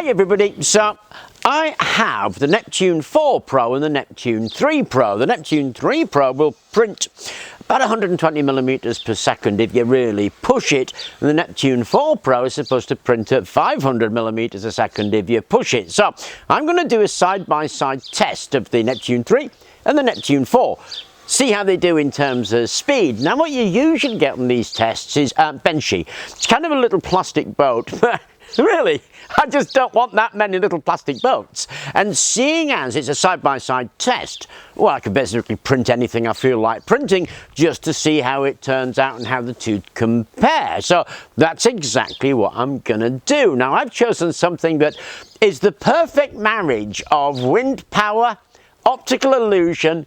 Hi everybody, so I have the Neptune 4 Pro and the Neptune 3 Pro. The Neptune 3 Pro will print about 120 millimeters per second if you really push it, and the Neptune 4 Pro is supposed to print at 500 millimeters a second if you push it. So I'm going to do a side-by-side test of the Neptune 3 and the Neptune 4. See how they do in terms of speed. Now what you usually get on these tests is Benchy. It's kind of a little plastic boat, but really, I just don't want that many little plastic boats. And seeing as it's a side-by-side test, well, I can basically print anything I feel like printing just to see how it turns out and how the two compare. So that's exactly what I'm gonna do. Now I've chosen something that is the perfect marriage of wind power, optical illusion,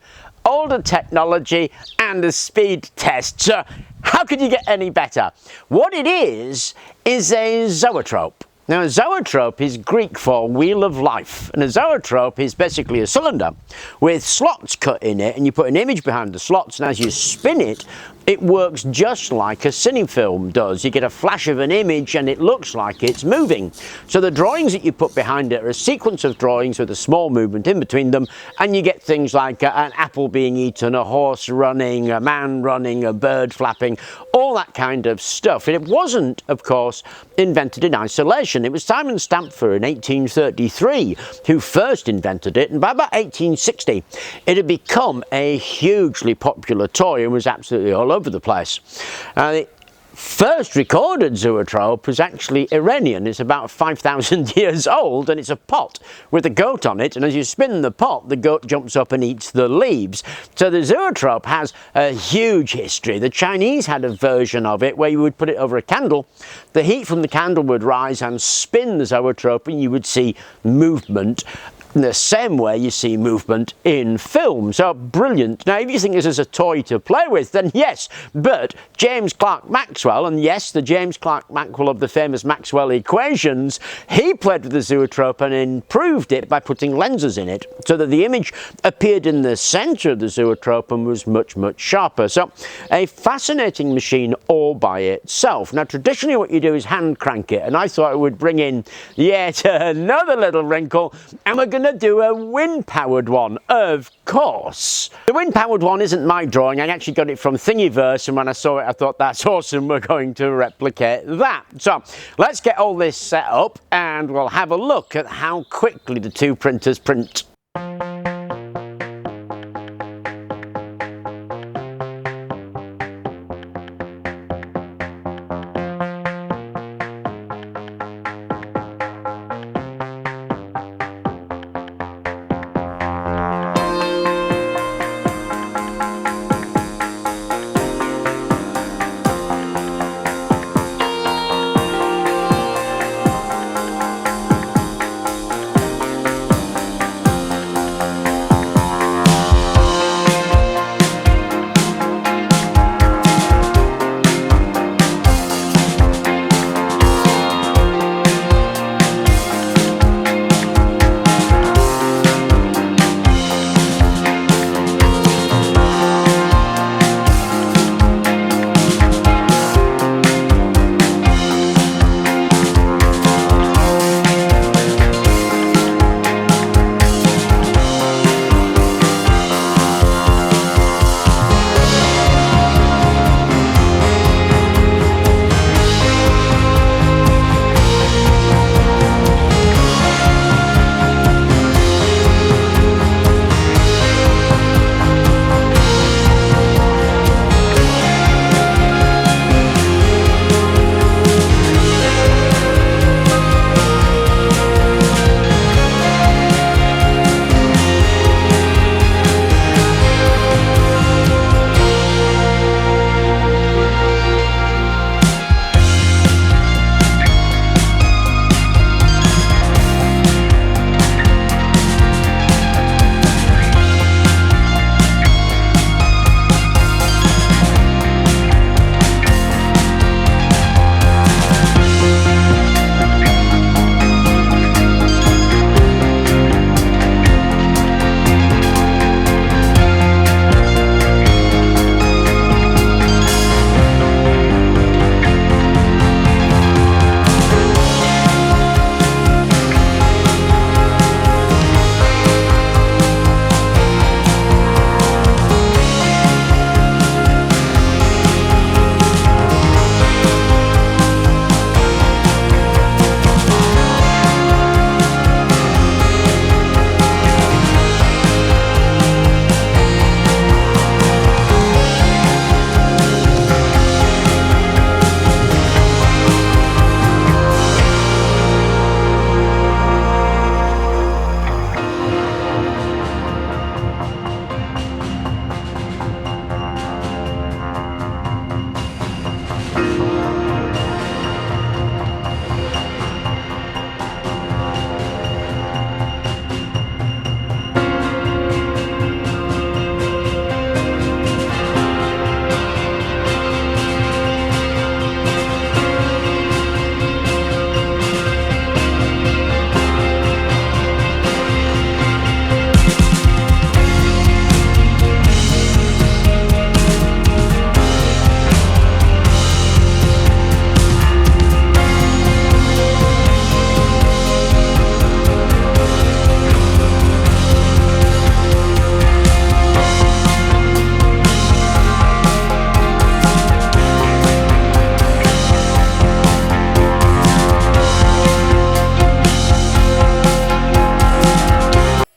older technology and a speed test. So how could you get any better? What it is a zoetrope. Now a zoetrope is Greek for wheel of life, and a zoetrope is basically a cylinder with slots cut in it, and you put an image behind the slots, and as you spin it, it works just like a cinefilm does. You get a flash of an image and it looks like it's moving. So the drawings that you put behind it are a sequence of drawings with a small movement in between them, and you get things like an apple being eaten, a horse running, a man running, a bird flapping, all that kind of stuff. And it wasn't, of course, invented in isolation. It was Simon Stamper in 1833 who first invented it, and by about 1860 it had become a hugely popular toy and was absolutely all over the place. The first recorded zoetrope was actually Iranian. It's about 5,000 years old, and it's a pot with a goat on it, and as you spin the pot, the goat jumps up and eats the leaves. So the zoetrope has a huge history. The Chinese had a version of it where you would put it over a candle, the heat from the candle would rise and spin the zoetrope, and you would see movement in the same way you see movement in film. So brilliant. Now if you think this is a toy to play with, then yes, but James Clerk Maxwell, and yes, the James Clerk Maxwell of the famous Maxwell equations, he played with the zoetrope and improved it by putting lenses in it so that the image appeared in the center of the zoetrope and was much, much sharper. So a fascinating machine all by itself. Now traditionally what you do is hand crank it, and I thought it would bring in yet another little wrinkle, and we're going to do a wind-powered one, of course. The wind-powered one isn't my drawing. I actually got it from Thingiverse, and when I saw it I thought that's awesome, we're going to replicate that. So let's get all this set up and we'll have a look at how quickly the two printers print.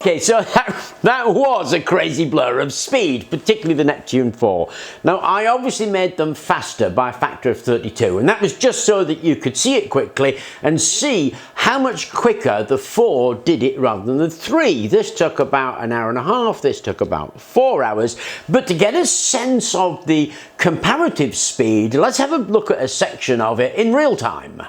Okay, so that was a crazy blur of speed, particularly the Neptune 4. Now, I obviously made them faster by a factor of 32, and that was just so that you could see it quickly and see how much quicker the 4 did it rather than the 3. This took about an hour and a half, this took about 4 hours. But to get a sense of the comparative speed, let's have a look at a section of it in real time.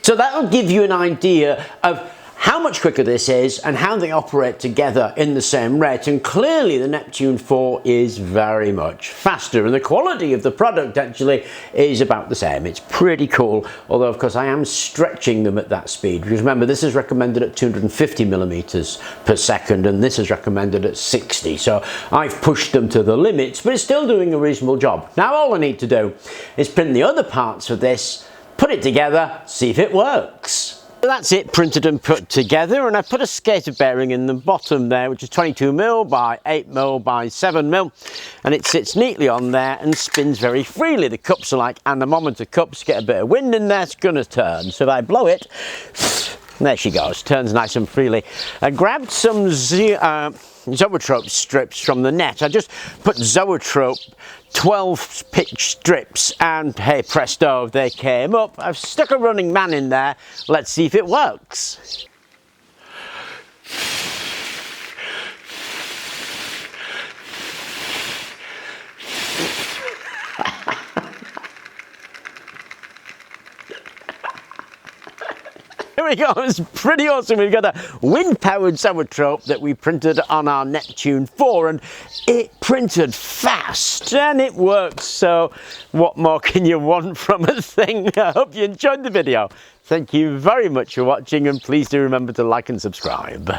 So that'll give you an idea of how much quicker this is and how they operate together in the same rate, and clearly the Neptune 4 is very much faster, and the quality of the product actually is about the same. It's pretty cool, although of course I am stretching them at that speed, because remember this is recommended at 250 millimeters per second and this is recommended at 60, so I've pushed them to the limits, but it's still doing a reasonable job. Now all I need to do is print the other parts of this, put it together, see if it works. That's it, printed and put together, and I put a skater bearing in the bottom there, which is 22mm by 8mm by 7mm, and it sits neatly on there and spins very freely. The cups are like anemometer cups, get a bit of wind in there, it's going to turn. So if I blow it, there she goes, turns nice and freely. I grabbed some Zoetrope strips from the net. I just put Zoetrope 12 pitch strips and hey presto, they came up. I've stuck a running man in there. Let's see if it works. Here we go, it's pretty awesome. We've got a wind-powered Zoetrope that we printed on our Neptune 4, and it printed fast and it works. So what more can you want from a thing? I hope you enjoyed the video. Thank you very much for watching, and please do remember to like and subscribe.